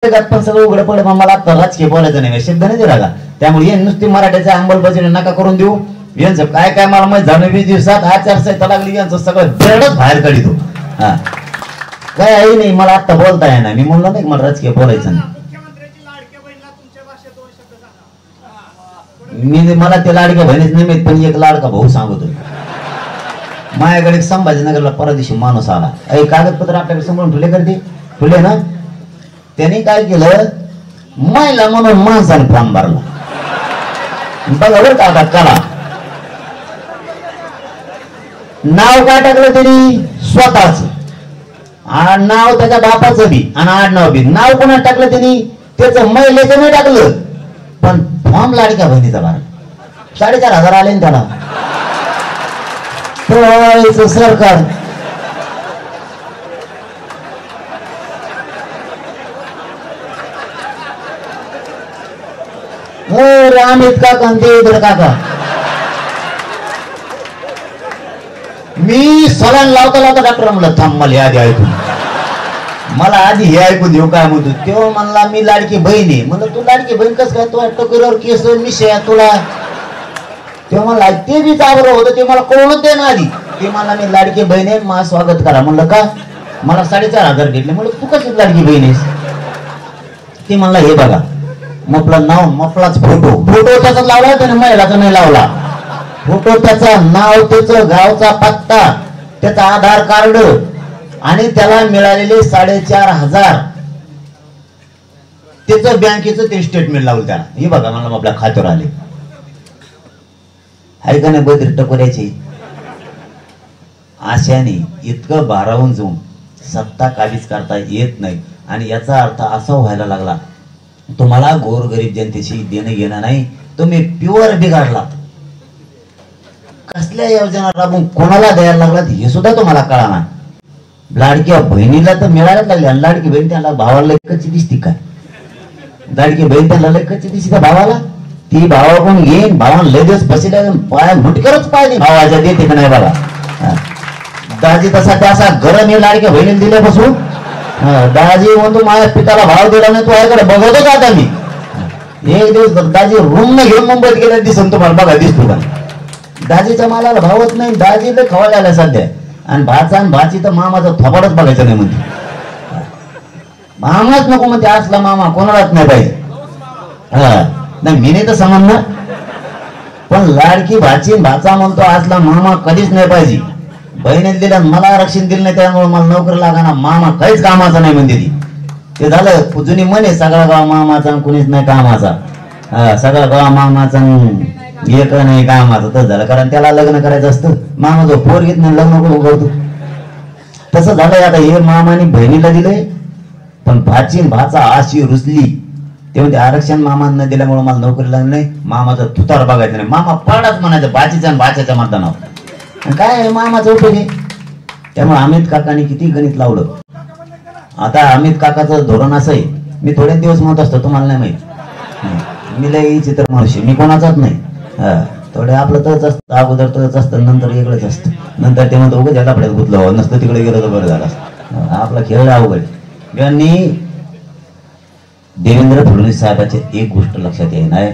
पण सगळं उघड पडलं. पण मला आता राजकीय बोलायचं नाही, शब्द नाही दिला का. त्यामुळे नुसती मराठीच्या अंमलबजावणी नका करून देऊ. यांचं काय काय मला माहित झालं 20 दिवसात आचारसंहिता लागली, यांचं सगळं बेडच बाहेर काढितो. हा काय आहे नाही, मला आता बोलता येणार. मी म्हणलं नाही मला राजकीय बोलायचं नाही. मी मला ते लाडक्या बहिणीच नाही माहित, पण एक लाडका भाऊ सांगतो. माझ्याकडे संभाजीनगरला परवा दिवशी माणूस आला, कागदपत्र आपल्याकडे समोरून ठुले करते ठुले ना. त्यांनी काय केलं, महिला म्हणून माणसाने फॉर्म भरला. बघा बरं का कला. नाव काय टाकलं त्यांनी, स्वतःच नाव, त्याच्या बापाचं बी आणि आडनाव बी. नाव कोणा टाकलं त्यांनी, त्याचं महिलेचं नाही टाकलं, पण फॉर्म लाडक्या बहिणीचा भरला. 4,500 आले ना त्याला. सरकार अमित काका देवेंद्र काका, मी सलान लावता लावता डॉक्टर म्हणलं थांब मला आधी ऐकून, मला आधी हे ऐकून देऊ काय म्हणतो. तेव्हा म्हणला मी लाडकी बहीण आहे. म्हणलं तू लाडकी बहीण कस काय, तू टोकरीवर केस मिशे तुला. तेव्हा म्हणला ते बी चाबरं होतं, ते मला कळूनच दे ना आधी. ते म्हणला मी लाडकी बहीण आहे, मला स्वागत करा. म्हणलं का, मला 4,500 घेतले. म्हणलं तू कशी लाडकी बहीण आहेस. ते म्हणला हे बघा, मपलं नाव, मपलाच फोटो, फोटो त्याचा लावला त्याने, महिलाचा नाही लावला. फोटो त्याचा, नाव त्याचं, गावचा पत्ता, त्याचा आधार कार्ड आणि त्याला मिळालेले 4,500 त्याचं बँकेचं ते स्टेटमेंट लावलं त्याला. हे बघा मला आपल्या खात्यावर आले. आहे का नाही बदरी टकोऱ्याची. आशाने इतकं भारावून जाऊन सत्ता काबीज करता येत नाही. आणि याचा अर्थ असा व्हायला लागला, तुम्हाला गोरगरीब जनतेशी देणं घेणं नाही, तुम्ही प्युअर बिघाडलात. कसल्या योजना राबवून कोणाला द्यायला लागलात हे सुद्धा तुम्हाला कळणार. लाडक्या बहिणीला तर मिळायला लागल्या. लाडकी बहीण त्याला भावाला कच्ची दिसती काय, लाडकी बहीण त्याला कच्ची दिसती त्या भावाला. ती भावाकडून घेईन, भावाला लय दिवस बसल्या पाय मुटकरच पाहिजे भावाच्या देते का नाही बघा. दाजी तसा त्याचा गरम हे लाडक्या बहिणीला दिल्यापासून दाजी म्हणतो माझ्या पिताला भाव दिला नाही, तू याकडे बघतो का आता. मी एक दिवस दाजी रूम न घेऊन मुंबईत गेल्या दिसून तुम्हाला बघा दिसतो का. दाजीच्या मालाला भावच नाही. दाजी तर खवा झाला सध्या. आणि भाचा आणि भाची तर मामाचा थोपाडच बघायचं नाही म्हणते. मामाच नको म्हणते, असला मामा कोणालाच नाही पाहिजे. नाही मी नाही तर समजणार, पण लाडकी भाची भाचा म्हणतो असला मामा कधीच नाही पाहिजे. बहिणीने दिलं, मला आरक्षण दिलं नाही त्यामुळे मला नोकरी लागाना, मामा काहीच कामाचा नाही म्हणते ती. ते झालं जुनी म्हणे, सगळा गाव मामाचा कुणीच नाही कामाचा. सगळा गाव मामाचा एक नाही कामाचं. तसं झालं, कारण त्याला लग्न करायचं असतं. मामा जो पोर घेत नाही लग्न करून करतो. तसं झालंय आता. हे मामाने बहिणीला दिलंय, पण भाची भाचा आशी रुसली. ते म्हणते आरक्षण मामांना दिल्यामुळे मला नोकरी लागली नाही, मामाचा तुतार बघायचं नाही. मामा पडाच म्हणायचं भाचीच्या आणि भाच्याच्या मतदानावर. काय मामाचं उपयोग आहे. त्यामुळे अमित काकाने किती गणित लावलं. आता अमित काकाचं धोरण असं आहे, मी थोडे दिवस म्हणत असतो तुम्हाला नाही माहित, मी लय चित्र माणूशी, मी कोणाचाच नाही. थोडे आपलं तच असतं, अगोदर तच असतं, नंतर वेगळंच असतं. नंतर ते म्हणतो उगाच ज्या कपड्यात गुतलं नसतं, तिकडे गेलं तर बरं झालं असतं. आपला खेळ अवघड. यांनी देवेंद्र फडणवीस साहेबांची एक गोष्ट लक्षात येणार.